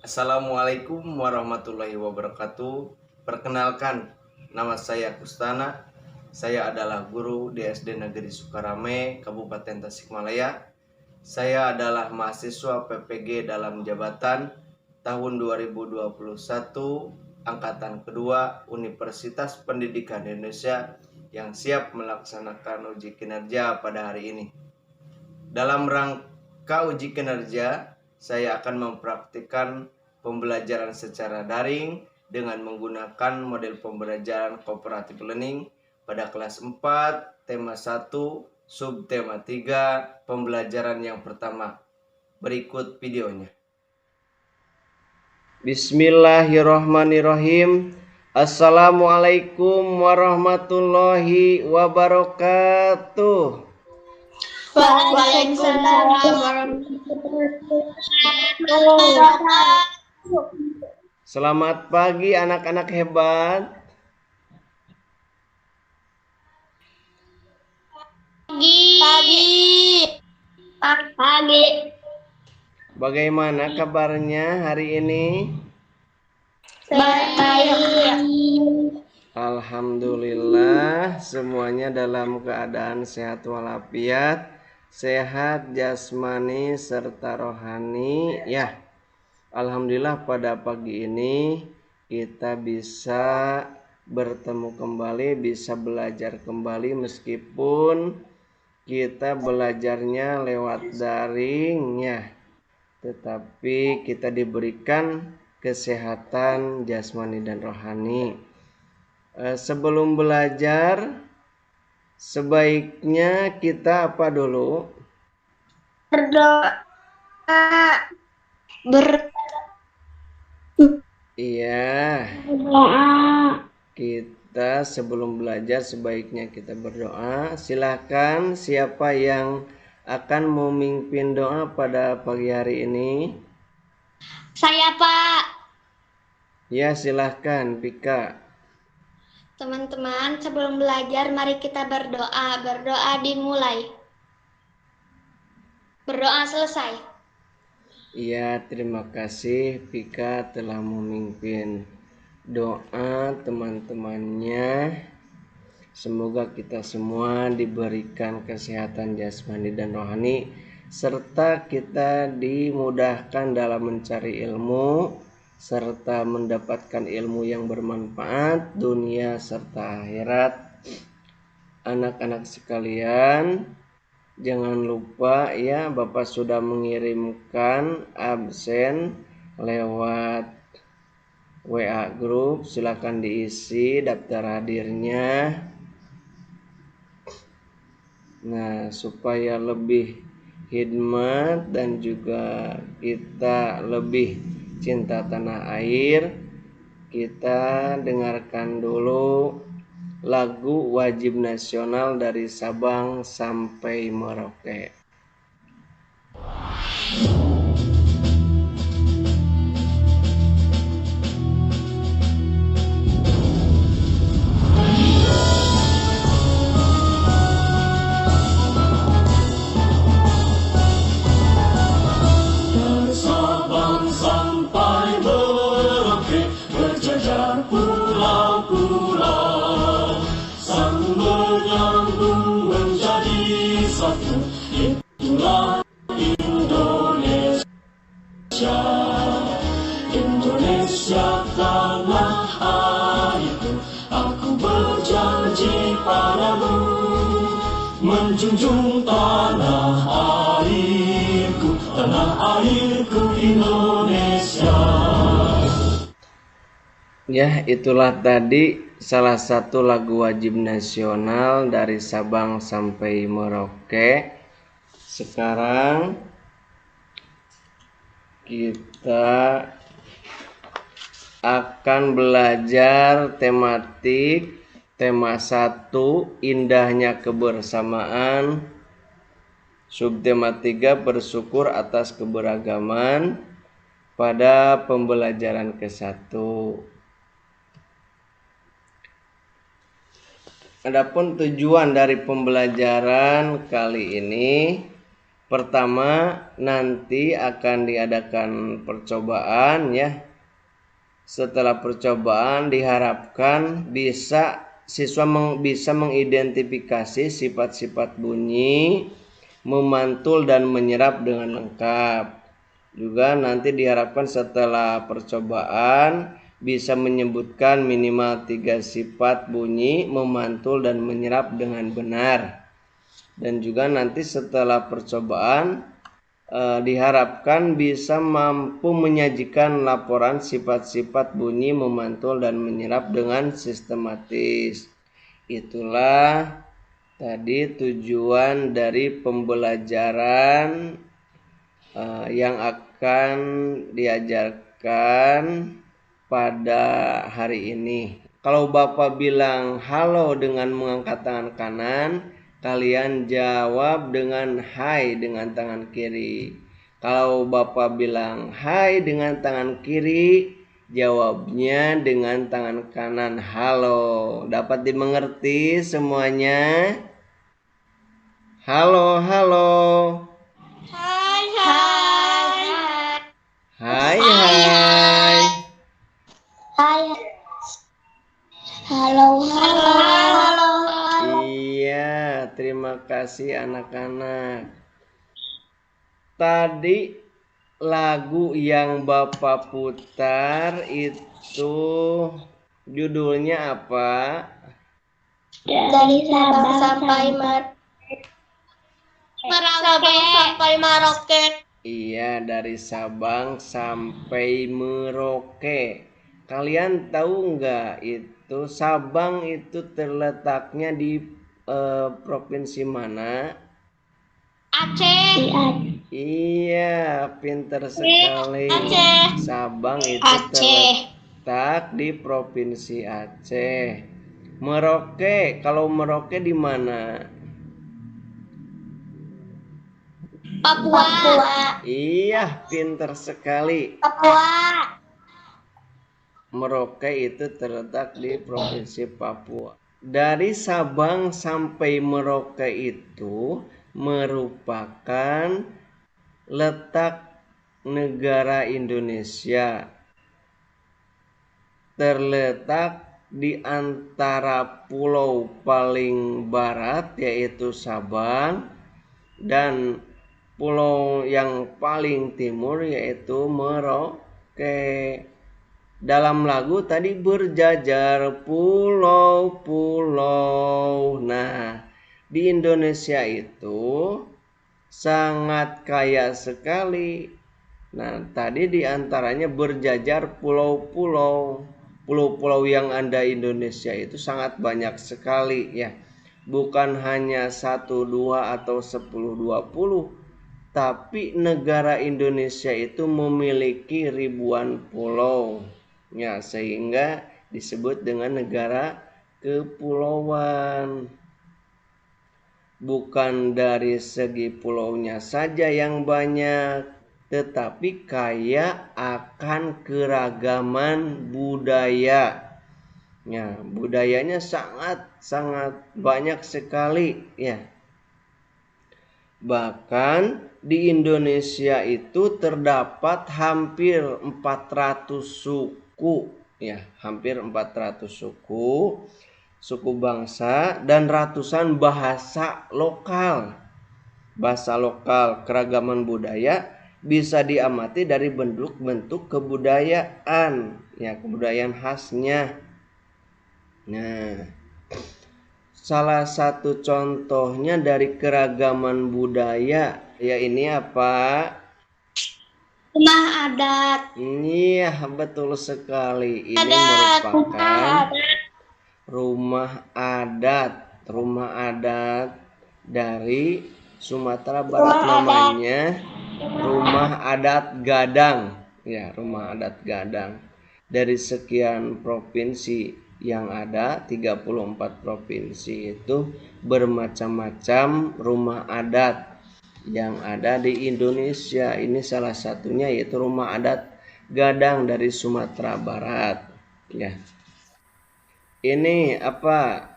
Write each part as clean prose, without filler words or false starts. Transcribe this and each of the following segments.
Assalamualaikum warahmatullahi wabarakatuh. Perkenalkan, nama saya Kustana. Saya adalah guru di SD Negeri Sukarame, Kabupaten Tasikmalaya. Saya adalah mahasiswa PPG dalam jabatan tahun 2021, angkatan kedua Universitas Pendidikan Indonesia yang siap melaksanakan uji kinerja pada hari ini. Dalam rangka uji kinerja, saya akan mempraktikkan pembelajaran secara daring dengan menggunakan model pembelajaran cooperative learning pada kelas 4, tema 1, subtema 3, pembelajaran yang pertama. Berikut videonya. Bismillahirrahmanirrahim. Assalamualaikum warahmatullahi wabarakatuh. Waalaikumsalam warahmatullahi wabarakatuh. Selamat pagi anak-anak hebat. Pagi. Bagaimana kabarnya hari ini? Baik. Alhamdulillah semuanya dalam keadaan sehat walafiat, sehat jasmani serta rohani ya. Alhamdulillah pada pagi ini kita bisa bertemu kembali, bisa belajar kembali meskipun kita belajarnya lewat daring ya. Tetapi kita diberikan kesehatan jasmani dan rohani. Sebelum belajar, sebaiknya kita apa dulu? Berdoa. Iya. Kita sebelum belajar sebaiknya kita berdoa. Silakan siapa yang akan memimpin doa pada pagi hari ini? Saya, Pak. Ya, silahkan Pika. Teman-teman, sebelum belajar mari kita berdoa. Berdoa dimulai. Berdoa selesai. Iya, terima kasih Pika telah memimpin doa teman-temannya. Semoga kita semua diberikan kesehatan jasmani dan rohani, serta kita dimudahkan dalam mencari ilmu, serta mendapatkan ilmu yang bermanfaat dunia serta akhirat. Anak-anak sekalian, jangan lupa ya, Bapak sudah mengirimkan absen lewat WA grup. Silakan diisi daftar hadirnya. Nah, supaya lebih hikmat dan juga kita lebih cinta tanah air, kita dengarkan dulu lagu wajib nasional dari Sabang sampai Merauke. Indonesia tanah airku, aku berjanji padamu, menjunjung tanah airku Indonesia. Ya, itulah tadi salah satu lagu wajib nasional dari Sabang sampai Merauke. Sekarang kita akan belajar tematik tema 1, indahnya kebersamaan. Subtema 3, bersyukur atas keberagaman, pada pembelajaran ke-1. Adapun tujuan dari pembelajaran kali ini Pertama, nanti akan diadakan percobaan ya. Setelah percobaan diharapkan siswa bisa mengidentifikasi sifat-sifat bunyi, memantul dan menyerap dengan lengkap. Juga nanti diharapkan setelah percobaan bisa menyebutkan minimal 3 sifat bunyi, memantul dan menyerap dengan benar. Dan juga nanti setelah percobaan diharapkan bisa mampu menyajikan laporan sifat-sifat bunyi, memantul dan menyerap dengan sistematis. Itulah tadi tujuan dari pembelajaran yang akan diajarkan pada hari ini. Kalau Bapak bilang halo dengan mengangkat tangan kanan, kalian jawab dengan hai dengan tangan kiri. Kalau Bapak bilang hai dengan tangan kiri, jawabnya dengan tangan kanan halo. Dapat dimengerti semuanya? Halo, halo. Hai, hai. Hai, hai. Hai. Halo, halo. Halo. Iya, terima kasih anak-anak. Tadi lagu yang Bapak putar itu judulnya apa? Dari Sabang sampai Merauke. Iya, dari Sabang sampai Merauke. Kalian tahu nggak itu Sabang itu terletaknya di provinsi mana? Aceh. Iya, pinter sekali. Aceh. Sabang itu Aceh. terletak di provinsi Aceh. Merauke, kalau Merauke di mana? Papua. Iya, pinter sekali. Papua. Merauke itu terletak di provinsi Papua. Dari Sabang sampai Merauke itu merupakan letak negara Indonesia. Terletak di antara pulau paling barat yaitu Sabang dan pulau yang paling timur yaitu Merauke. Dalam lagu tadi berjajar pulau-pulau. Nah, di Indonesia itu sangat kaya sekali. Nah, tadi diantaranya berjajar pulau-pulau. Pulau-pulau yang ada Indonesia itu sangat banyak sekali ya. Bukan hanya 1, 2 atau 10, 20. Tapi negara Indonesia itu memiliki ribuan pulau. Ya, sehingga disebut dengan negara kepulauan. Bukan dari segi pulaunya saja yang banyak, tetapi kaya akan keragaman budaya. Ya, budayanya sangat banyak sekali ya. Bahkan di Indonesia itu terdapat hampir 400 suku ya, hampir 400 suku bangsa dan ratusan bahasa lokal. Bahasa lokal, keragaman budaya bisa diamati dari bentuk-bentuk kebudayaan, ya, kebudayaan khasnya. Nah, salah satu contohnya dari keragaman budaya, ya ini apa? Rumah adat. Iya, betul sekali. Ini Adat. merupakan rumah adat dari Sumatera Barat, namanya rumah adat Gadang. Ya, rumah adat Gadang. Dari sekian provinsi yang ada, 34 provinsi itu bermacam-macam rumah adat yang ada di Indonesia. Ini salah satunya yaitu rumah adat Gadang dari Sumatera Barat ya. Ini apa?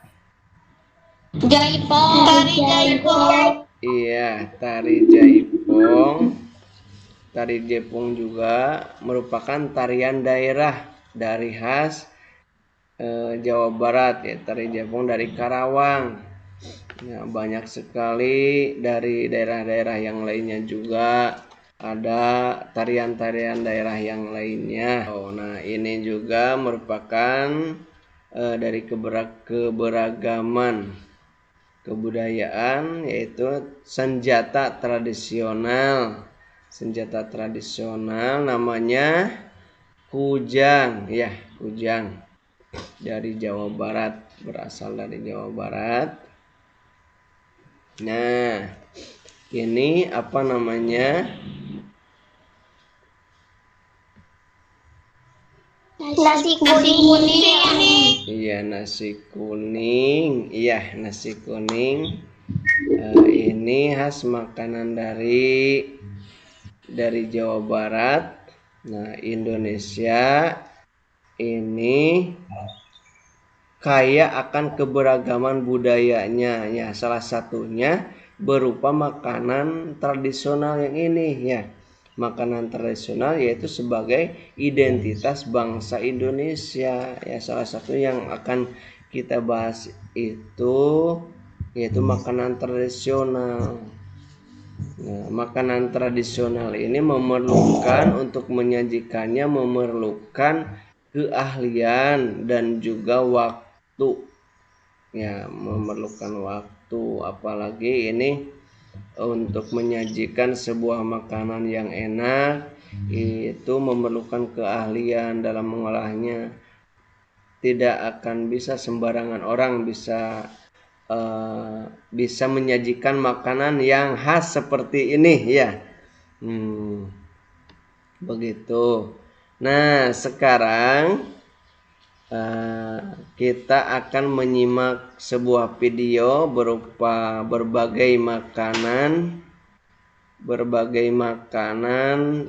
Jaipong. Tari Jaipong. Iya, tari jaipong. Tari jaipong juga merupakan tarian daerah dari khas Jawa Barat ya. Tari jaipong dari Karawang. Nah, banyak sekali dari daerah-daerah yang lainnya juga ada tarian-tarian daerah yang lainnya. Nah, ini juga merupakan dari keberagaman kebudayaan, yaitu senjata tradisional. Senjata tradisional namanya kujang ya, kujang dari Jawa Barat, berasal dari Jawa Barat. Nah, ini apa namanya? Nasi kuning. Iya, nasi kuning. Iya, nasi kuning. Ini khas makanan dari Jawa Barat. Nah, Indonesia ini kaya akan keberagaman budayanya ya. Salah satunya berupa makanan tradisional yang ini ya. Makanan tradisional yaitu sebagai identitas bangsa Indonesia ya. Salah satu yang akan kita bahas itu yaitu makanan tradisional. Nah, makanan tradisional ini untuk menyajikannya memerlukan keahlian dan juga waktu. Ya, memerlukan waktu, apalagi ini untuk menyajikan sebuah makanan yang enak itu memerlukan keahlian dalam mengolahnya. Tidak akan bisa sembarangan orang bisa menyajikan makanan yang khas seperti ini ya. Begitu. Nah, sekarang kita akan menyimak sebuah video berupa berbagai makanan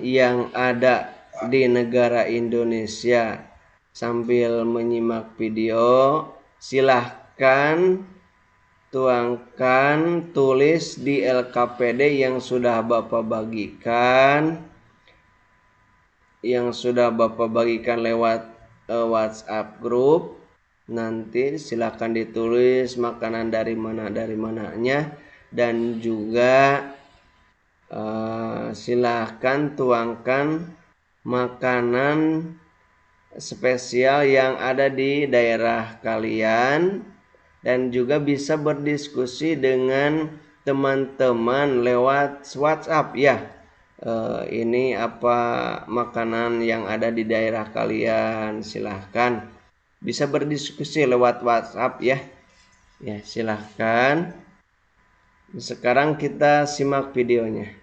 yang ada di negara Indonesia. Sambil menyimak video, silahkan tuangkan, tulis di LKPD yang sudah Bapak bagikan lewat WhatsApp grup. Nanti silahkan ditulis makanan dari mananya, dan juga silahkan tuangkan makanan spesial yang ada di daerah kalian, dan juga bisa berdiskusi dengan teman-teman lewat WhatsApp ya. Ini apa makanan yang ada di daerah kalian, silahkan bisa berdiskusi lewat WhatsApp ya. Ya, silahkan. Sekarang kita simak videonya.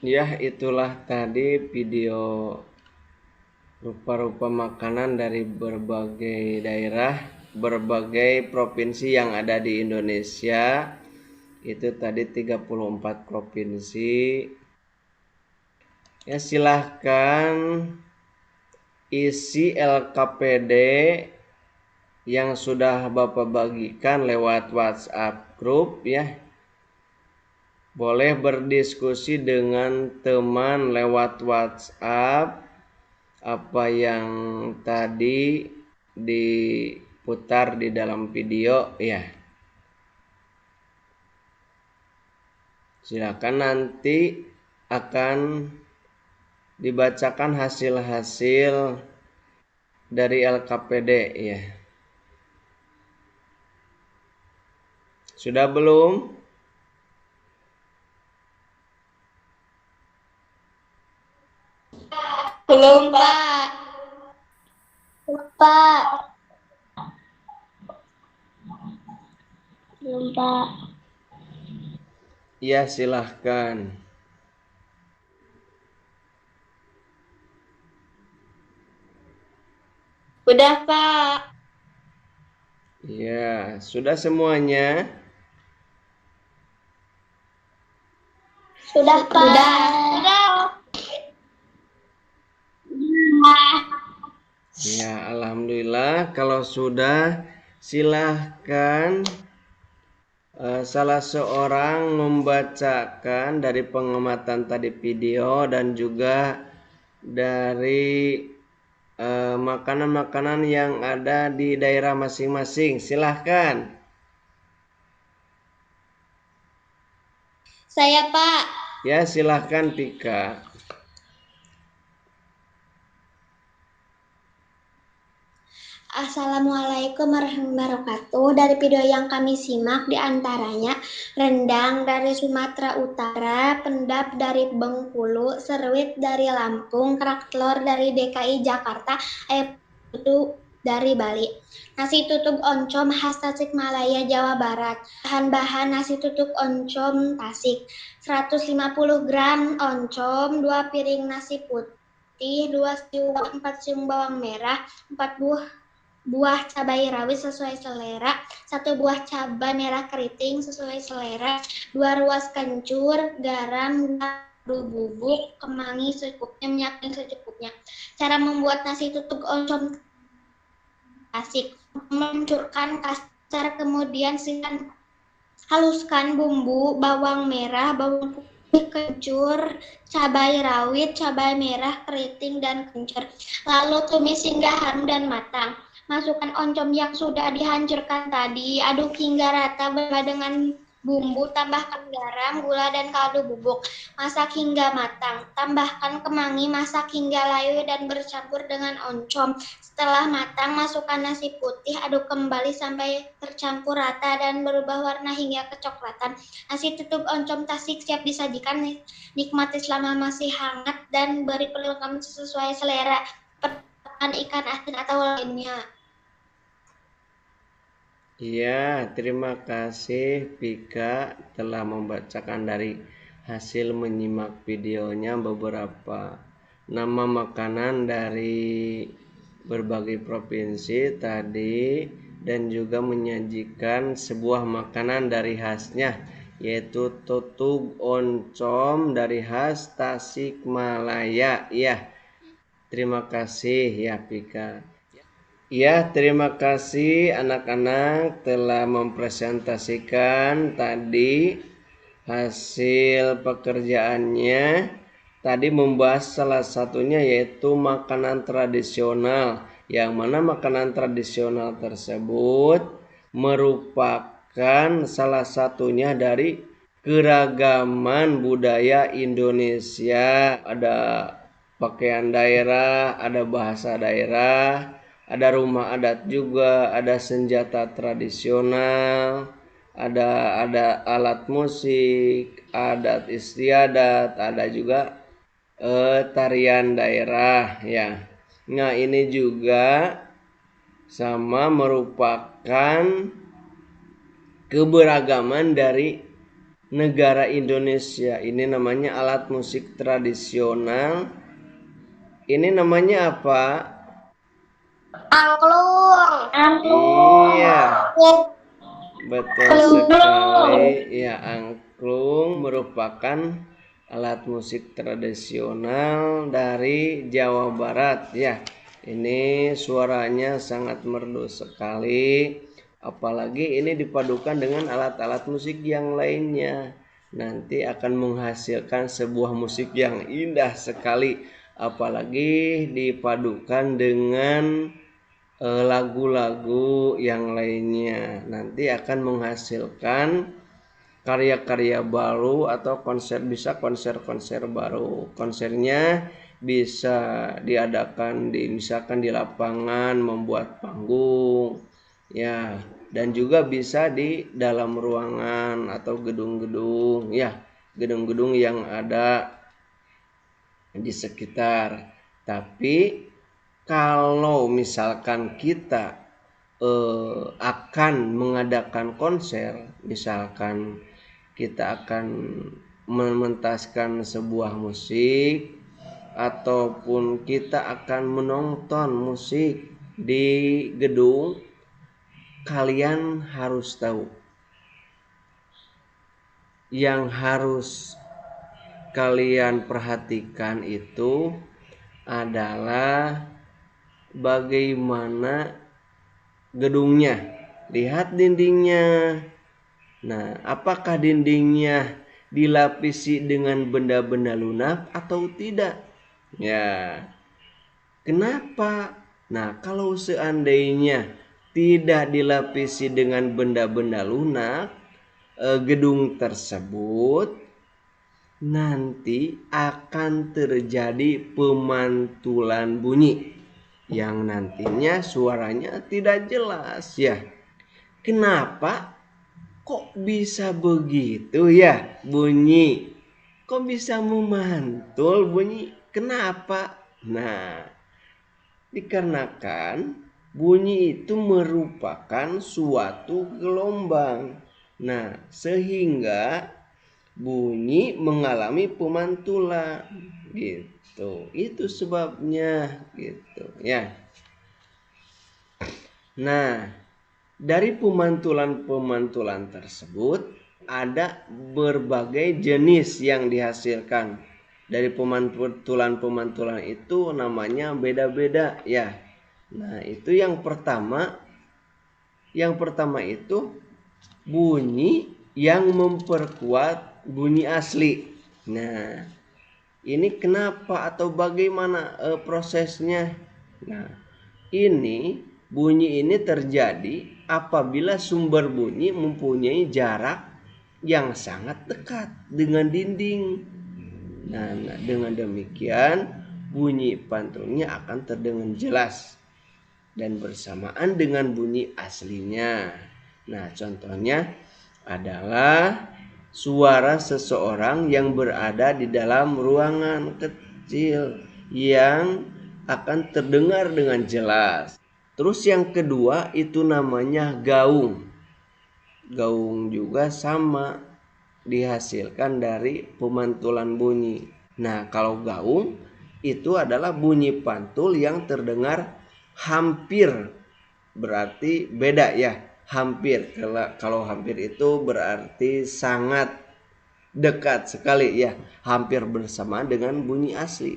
Ya, itulah tadi video rupa-rupa makanan dari berbagai daerah, berbagai provinsi yang ada di Indonesia. Itu tadi 34 provinsi. Ya, silahkan isi LKPD yang sudah Bapak bagikan lewat WhatsApp grup ya. Boleh berdiskusi dengan teman lewat WhatsApp apa yang tadi diputar di dalam video ya. Silakan, nanti akan dibacakan hasil-hasil dari LKPD ya. Sudah belum? Belum, Pak. Pak. Belum, Pak. Ya, silahkan. Udah, Pak. Ya, sudah semuanya? Sudah, Pak. Sudah. Ya, alhamdulillah. Kalau sudah, silahkan salah seorang membacakan dari pengamatan tadi video dan juga dari makanan-makanan yang ada di daerah masing-masing. Silahkan. Saya, Pak. Ya, silahkan Pika. Assalamualaikum warahmatullahi wabarakatuh. Dari video yang kami simak diantaranya rendang dari Sumatera Utara, pendap dari Bengkulu, seruit dari Lampung, kerak telur dari DKI Jakarta, ayam putu dari Bali. Nasi tutuk oncom khas Tasikmalaya, Jawa Barat. Bahan-bahan nasi tutuk oncom Tasik. 150 gram oncom, 2 piring nasi putih, 4 siung bawang merah, 4 buah cabai rawit sesuai selera, 1 buah cabai merah keriting sesuai selera, 2 ruas kencur, garam, bubuk, kemangi secukupnya, minyak secukupnya. Cara membuat nasi tutuk oncom Tasik: mencurkan kasar, kemudian haluskan bumbu bawang merah, bawang putih, kencur, cabai rawit, cabai merah keriting dan kencur. Lalu tumis hingga harum dan matang. Masukkan oncom yang sudah dihancurkan tadi, aduk hingga rata bersama dengan bumbu, tambahkan garam, gula, dan kaldu bubuk. Masak hingga matang. Tambahkan kemangi, masak hingga layu dan bercampur dengan oncom. Setelah matang, masukkan nasi putih, aduk kembali sampai tercampur rata dan berubah warna hingga kecoklatan. Nasi tutuk oncom Tasik siap disajikan. Nikmati selama masih hangat dan beri perlengkapan sesuai selera. Ikan asin atau lainnya. Iya, terima kasih Pika telah membacakan dari hasil menyimak videonya beberapa nama makanan dari berbagai provinsi tadi dan juga menyajikan sebuah makanan dari khasnya yaitu tutug oncom dari khas Tasikmalaya. Ya, terima kasih ya Pika. Ya, terima kasih anak-anak telah mempresentasikan tadi hasil pekerjaannya. Tadi membahas salah satunya yaitu makanan tradisional, yang mana makanan tradisional tersebut merupakan salah satunya dari keragaman budaya Indonesia. Ada pakaian daerah, ada bahasa daerah, ada rumah adat juga, ada senjata tradisional, ada alat musik, adat istiadat, ada juga tarian daerah ya. Nah, ini juga sama merupakan keberagaman dari negara Indonesia. Ini namanya alat musik tradisional. Ini namanya apa? Angklung. Iya, betul sekali. Ya, angklung merupakan alat musik tradisional dari Jawa Barat ya. Ini suaranya sangat merdu sekali. Apalagi ini dipadukan dengan alat-alat musik yang lainnya. Nanti akan menghasilkan sebuah musik yang indah sekali. Apalagi dipadukan dengan lagu-lagu yang lainnya, nanti akan menghasilkan karya-karya baru atau konser-konser baru. Konsernya bisa diadakan misalkan di lapangan, membuat panggung ya, dan juga bisa di dalam ruangan atau gedung-gedung ya, gedung-gedung yang ada di sekitar. Tapi kalau misalkan kita akan mengadakan konser, misalkan kita akan mementaskan sebuah musik ataupun kita akan menonton musik di gedung, kalian harus tahu, yang harus kalian perhatikan itu adalah bagaimana gedungnya. Lihat dindingnya. Nah, apakah dindingnya dilapisi dengan benda-benda lunak atau tidak? Ya, kenapa? Nah, kalau seandainya tidak dilapisi dengan benda-benda lunak, gedung tersebut nanti akan terjadi pemantulan bunyi yang nantinya suaranya tidak jelas ya. Kenapa? Kok bisa begitu ya bunyi? Kok bisa memantul bunyi? Kenapa? Nah, dikarenakan bunyi itu merupakan suatu gelombang. Nah, sehingga bunyi mengalami pemantulan gitu. Itu sebabnya gitu ya. Nah, dari pemantulan-pemantulan tersebut ada berbagai jenis yang dihasilkan. Dari pemantulan-pemantulan itu namanya beda-beda ya. Nah, itu yang pertama. Yang pertama itu bunyi yang memperkuat bunyi asli. Nah, ini kenapa atau bagaimana prosesnya? Nah, bunyi ini terjadi apabila sumber bunyi mempunyai jarak yang sangat dekat dengan dinding. Nah, dengan demikian bunyi pantulnya akan terdengar jelas dan bersamaan dengan bunyi aslinya. Nah, contohnya adalah suara seseorang yang berada di dalam ruangan kecil yang akan terdengar dengan jelas. Terus yang kedua itu namanya gaung. Gaung juga sama dihasilkan dari pemantulan bunyi. Nah, kalau gaung itu adalah bunyi pantul yang terdengar hampir, berarti beda ya. Hampir, kalau hampir itu berarti sangat dekat sekali ya, hampir bersamaan dengan bunyi asli,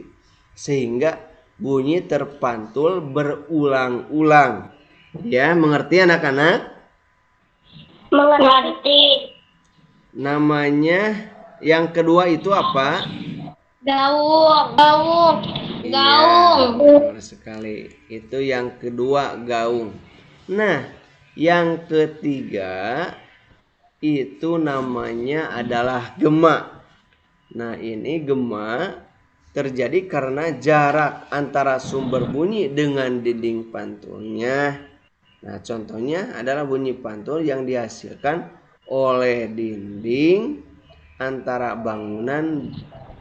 sehingga bunyi terpantul berulang-ulang ya. Mengerti anak-anak? Mengerti. Namanya yang kedua itu apa? Gaung. Gaung. Iya, benar sekali. Itu yang kedua, gaung. Nah, yang ketiga itu namanya adalah gema. Nah, ini gema terjadi karena jarak antara sumber bunyi dengan dinding pantulnya. Nah, contohnya adalah bunyi pantul yang dihasilkan oleh dinding antara bangunan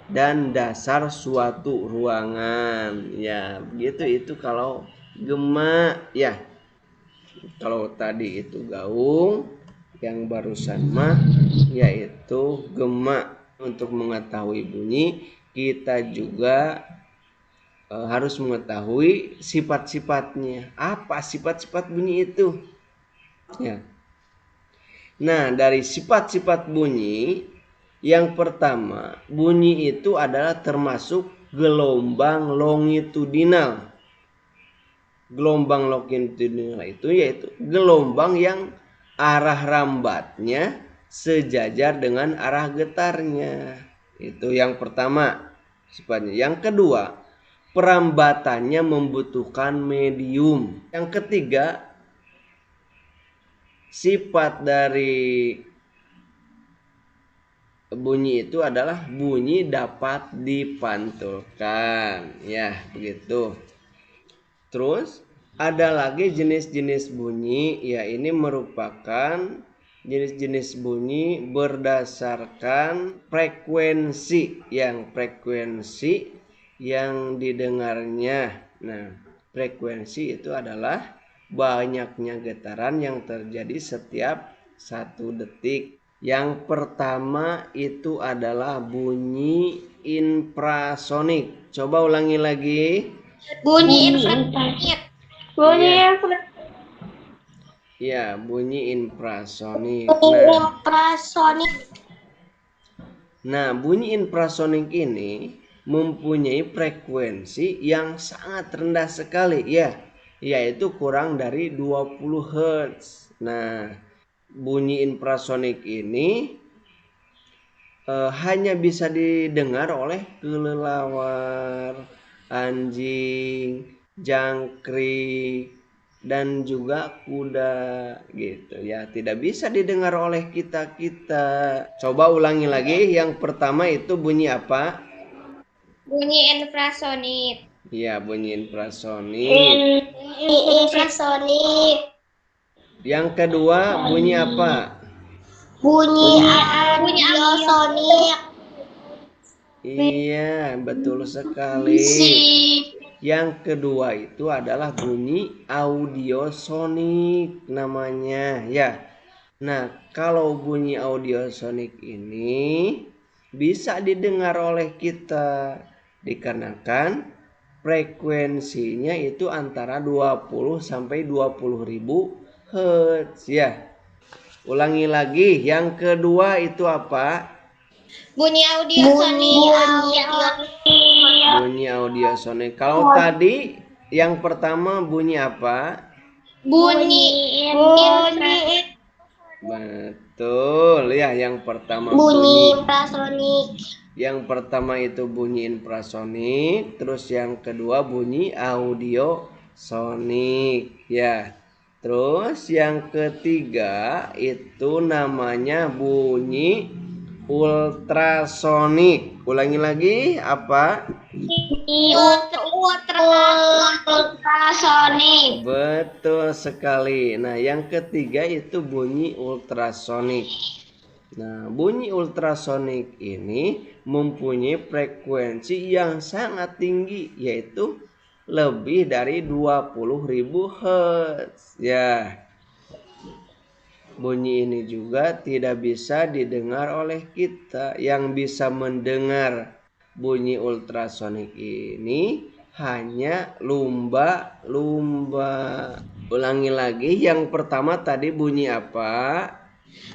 dan dasar suatu ruangan. Ya, begitu itu kalau gema ya. Kalau tadi itu gaung, yang barusan mah yaitu gema. Untuk mengetahui bunyi, kita juga harus mengetahui sifat-sifatnya. Apa sifat-sifat bunyi itu? Ya. Nah, dari sifat-sifat bunyi, yang pertama, bunyi itu adalah termasuk gelombang longitudinal. Gelombang longitudinal itu yaitu gelombang yang arah rambatnya sejajar dengan arah getarnya. Itu yang pertama sifatnya. Yang kedua, perambatannya membutuhkan medium. Yang ketiga, sifat dari bunyi itu adalah bunyi dapat dipantulkan. Ya, begitu. Terus Ada lagi jenis-jenis bunyi, ya ini merupakan jenis-jenis bunyi berdasarkan frekuensi yang didengarnya. Nah, frekuensi itu adalah banyaknya getaran yang terjadi setiap 1 detik. Yang pertama itu adalah bunyi infrasonik. Coba ulangi lagi. Bunyi infrasonik. Iya. Ya, bunyi infrasonik. Nah, bunyi infrasonik ini mempunyai frekuensi yang sangat rendah sekali, ya, yaitu kurang dari 20 Hz. Nah, bunyi infrasonik ini hanya bisa didengar oleh kelelawar, anjing, jangkrik, dan juga kuda gitu ya. Tidak bisa didengar oleh kita. Coba ulangi lagi. Yang pertama itu bunyi apa? Bunyi infrasonik. Iya, bunyi infrasonik. Yang kedua bunyi apa? Bunyi audiosonik. Iya, betul sekali. Yang kedua itu adalah bunyi audiosonik namanya, ya. Nah, kalau bunyi audiosonik ini bisa didengar oleh kita dikarenakan frekuensinya itu antara 20 sampai 20.000 Hz, ya. Ulangi lagi, yang kedua itu apa? Bunyi audiosonik. Bunyi audiosonik. Kalau tadi yang pertama bunyi apa? Bunyi Betul ya, yang pertama infrasonik. Yang pertama itu bunyi infrasonik, terus yang kedua bunyi audiosonik, ya. Terus yang ketiga itu namanya bunyi ultrasonik. Ulangi lagi, apa? Ultrasonik. Betul sekali. Nah, yang ketiga itu bunyi ultrasonik. Nah, bunyi ultrasonik ini mempunyai frekuensi yang sangat tinggi, yaitu lebih dari 20.000 Hz. Ya. Bunyi ini juga tidak bisa didengar oleh kita. Yang bisa mendengar bunyi ultrasonik ini hanya lumba-lumba. Ulangi lagi, yang pertama tadi bunyi apa?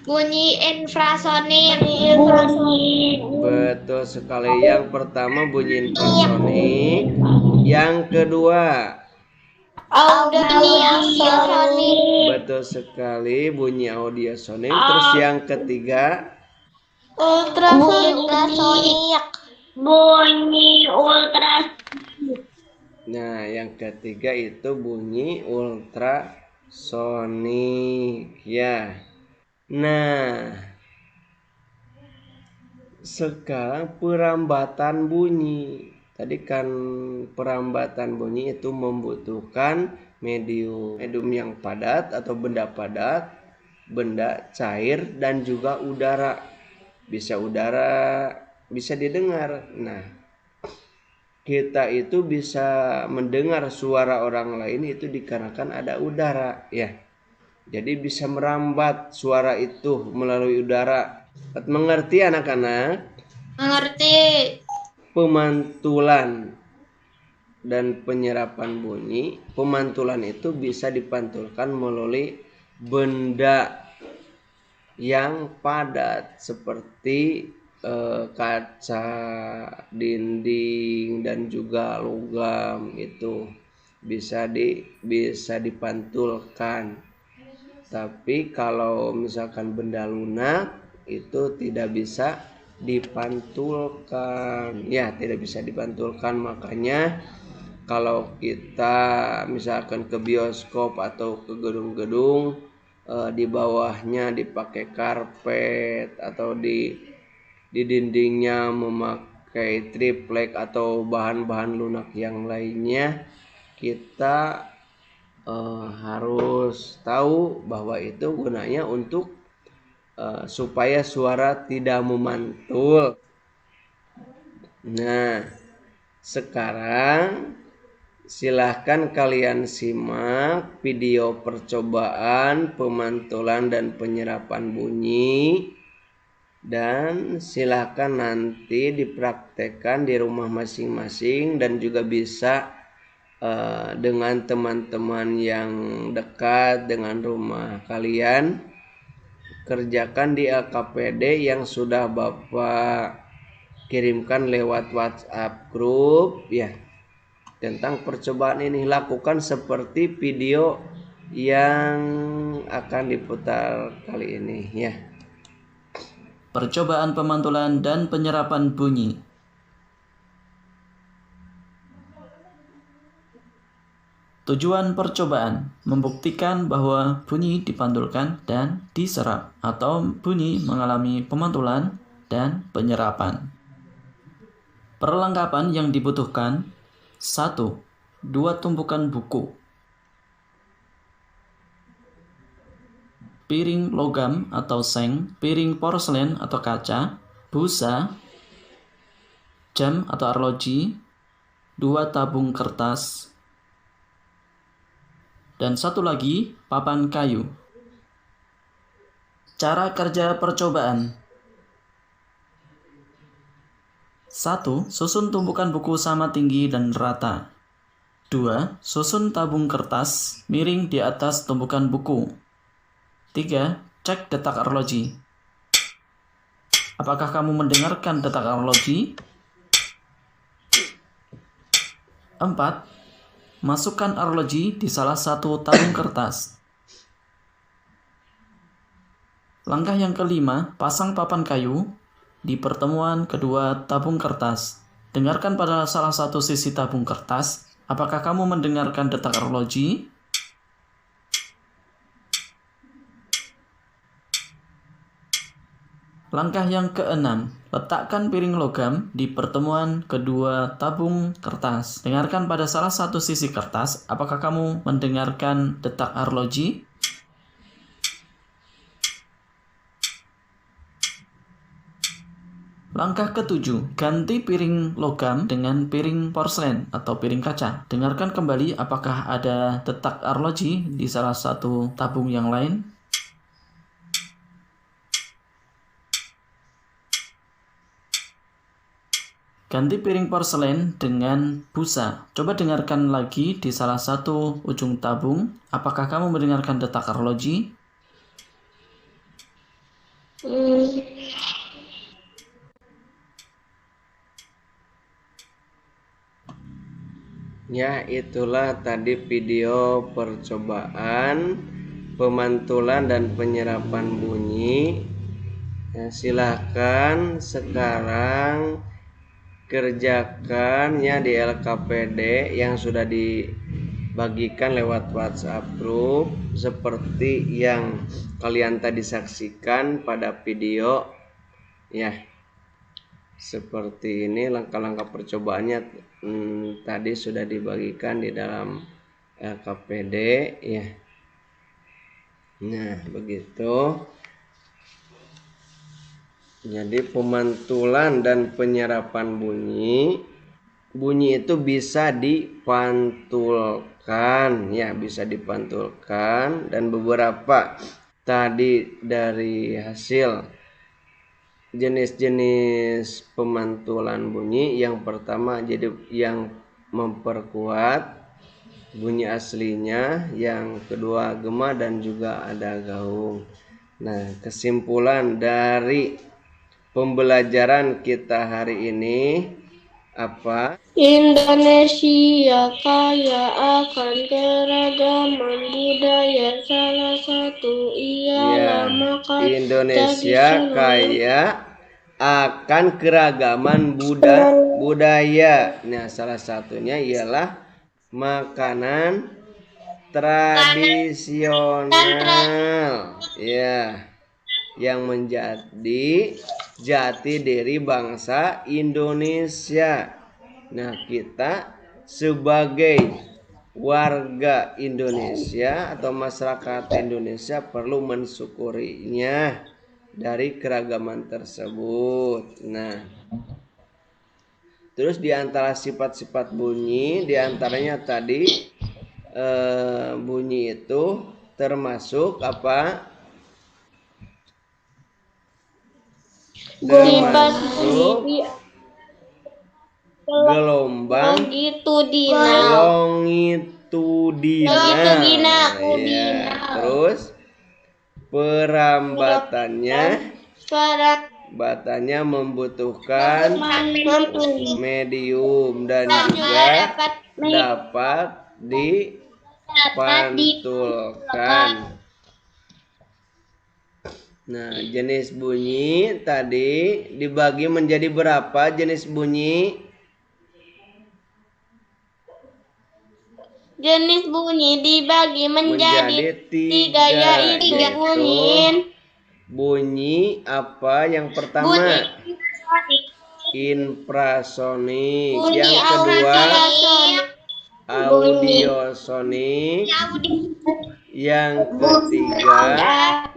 Bunyi infrasonik. Betul sekali. Yang pertama bunyi infrasonik. Yang kedua Audiosonik. betul sekali, bunyi audiosonik. Terus yang ketiga Ultrasonik. Bunyi ultrasonik. Nah, yang ketiga itu bunyi ultrasonik, ya. Nah, sekarang perambatan bunyi. Tadi kan perambatan bunyi itu membutuhkan medium yang padat atau benda padat, benda cair, dan juga udara. Bisa udara, bisa didengar. Nah, kita itu bisa mendengar suara orang lain itu dikarenakan ada udara, ya. Jadi bisa merambat suara itu melalui udara. Mengerti anak-anak? Mengerti. Pemantulan dan penyerapan bunyi. Pemantulan itu bisa dipantulkan melalui benda yang padat seperti kaca, dinding, dan juga logam itu bisa dipantulkan. Tapi kalau misalkan benda lunak itu tidak bisa dipantulkan, ya, tidak bisa dipantulkan. Makanya kalau kita misalkan ke bioskop atau ke gedung-gedung, di bawahnya dipakai karpet atau di dindingnya memakai triplek atau bahan-bahan lunak yang lainnya, kita harus tahu bahwa itu gunanya untuk supaya suara tidak memantul. Nah, sekarang silahkan kalian simak video percobaan pemantulan dan penyerapan bunyi, dan silahkan nanti dipraktekkan di rumah masing-masing dan juga bisa dengan teman-teman yang dekat dengan rumah kalian. Kerjakan di LKPD yang sudah Bapak kirimkan lewat WhatsApp grup ya. Tentang percobaan ini lakukan seperti video yang akan diputar kali ini ya. Percobaan pemantulan dan penyerapan bunyi. Tujuan percobaan membuktikan bahwa bunyi dipantulkan dan diserap atau bunyi mengalami pemantulan dan penyerapan. Perlengkapan yang dibutuhkan: 1. 2 tumpukan buku, piring logam atau seng, piring porselen atau kaca, busa, jam atau arloji, 2 tabung kertas, dan 1 lagi papan kayu. Cara kerja percobaan: 1. Susun tumpukan buku sama tinggi dan rata. 2. Susun tabung kertas miring di atas tumpukan buku. 3. Cek detak arloji. Apakah kamu mendengarkan detak arloji? 4. Masukkan arloji di salah satu tabung kertas. Langkah yang kelima, pasang papan kayu di pertemuan kedua tabung kertas. Dengarkan pada salah satu sisi tabung kertas. Apakah kamu mendengarkan detak arloji? Langkah yang keenam, letakkan piring logam di pertemuan kedua tabung kertas. Dengarkan pada salah satu sisi kertas. Apakah kamu mendengarkan detak arloji? Langkah ketujuh, ganti piring logam dengan piring porselen atau piring kaca. Dengarkan kembali apakah ada detak arloji di salah satu tabung yang lain. Ganti piring porselen dengan busa. Coba dengarkan lagi di salah satu ujung tabung. Apakah kamu mendengarkan detak arloji? Ya, itulah tadi video percobaan pemantulan dan penyerapan bunyi. Ya, silahkan sekarang kerjakan ya di LKPD yang sudah dibagikan lewat WhatsApp group seperti yang kalian tadi saksikan pada video ya. Seperti ini langkah-langkah percobaannya tadi sudah dibagikan di dalam LKPD ya. Nah, begitu. Jadi pemantulan dan penyerapan bunyi itu bisa dipantulkan ya, bisa dipantulkan, dan beberapa tadi dari hasil jenis-jenis pemantulan bunyi. Yang pertama jadi yang memperkuat bunyi aslinya, yang kedua gema, dan juga ada gaung. Nah, kesimpulan dari pembelajaran kita hari ini apa? Indonesia kaya akan keragaman budaya, salah satu ialah makan Indonesia kaya akan keragaman budaya. Nah, salah satunya ialah makanan tradisional ya, yang menjadi jati diri bangsa Indonesia. Nah, kita sebagai warga Indonesia atau masyarakat Indonesia perlu mensyukurinya dari keragaman tersebut. Nah, terus di antara sifat-sifat bunyi, di antaranya tadi bunyi itu termasuk apa? Termasuk gelombang longitudinal. Ya. Terus perambatannya membutuhkan medium dan juga dapat dipantulkan. Nah, jenis bunyi tadi dibagi menjadi berapa jenis bunyi? Jenis bunyi dibagi menjadi tiga, yaitu bunyi apa yang pertama? Infrasonik. Yang kedua audiosonik. Yang ketiga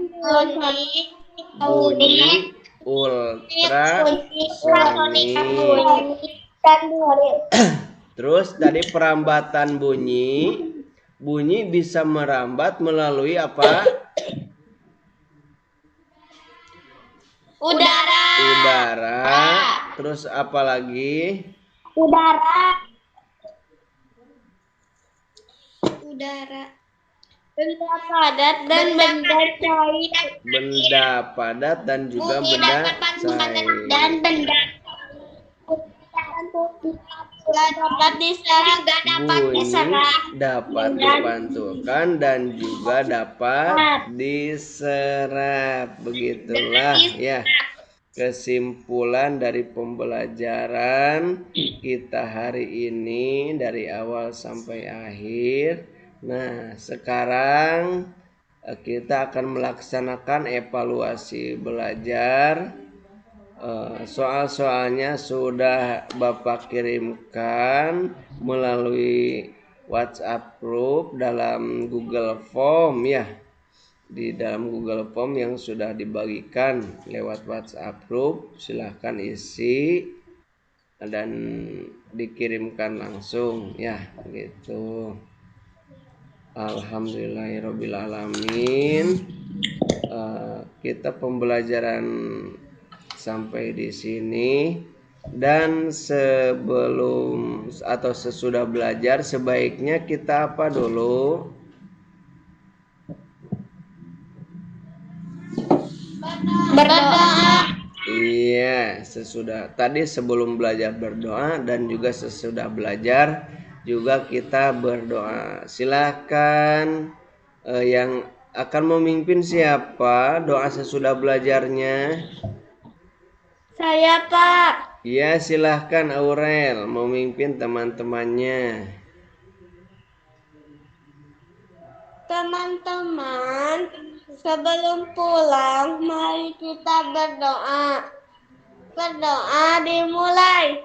bunyi ultrasonik. Terus dari perambatan bunyi bisa merambat melalui apa? Udara. Terus apa lagi? Udara. Benda padat dan benda cair. Benda padat dan juga benda cair. Dan benda bunyi dapat dipantulkan dan juga dapat diserap. Begitulah ya kesimpulan dari pembelajaran kita hari ini dari awal sampai akhir. Nah, sekarang kita akan melaksanakan evaluasi belajar. Soal-soalnya sudah Bapak kirimkan melalui WhatsApp group dalam Google Form ya. Di dalam Google Form yang sudah dibagikan lewat WhatsApp group, silahkan isi dan dikirimkan langsung ya, gitu. Alhamdulillahirobbilalamin. Kita pembelajaran sampai di sini, dan sebelum atau sesudah belajar sebaiknya kita apa dulu? Berdoa. Iya, sebelum belajar berdoa dan juga sesudah belajar juga kita berdoa. Silakan yang akan memimpin siapa doa sesudah belajarnya? Saya, Pak. Iya, silahkan Aurel memimpin teman-temannya. Teman-teman, sebelum pulang, mari kita berdoa. Berdoa dimulai.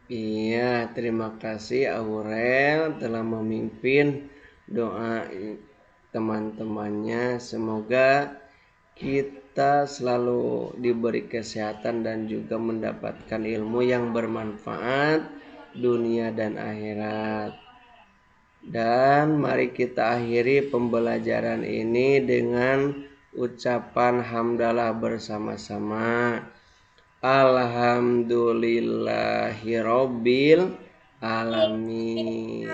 Iya, terima kasih Aurel telah memimpin doa teman-temannya. Semoga kita selalu diberi kesehatan dan juga mendapatkan ilmu yang bermanfaat dunia dan akhirat. Dan mari kita akhiri pembelajaran ini dengan ucapan hamdalah bersama-sama. Alhamdulillahirobbil alamin.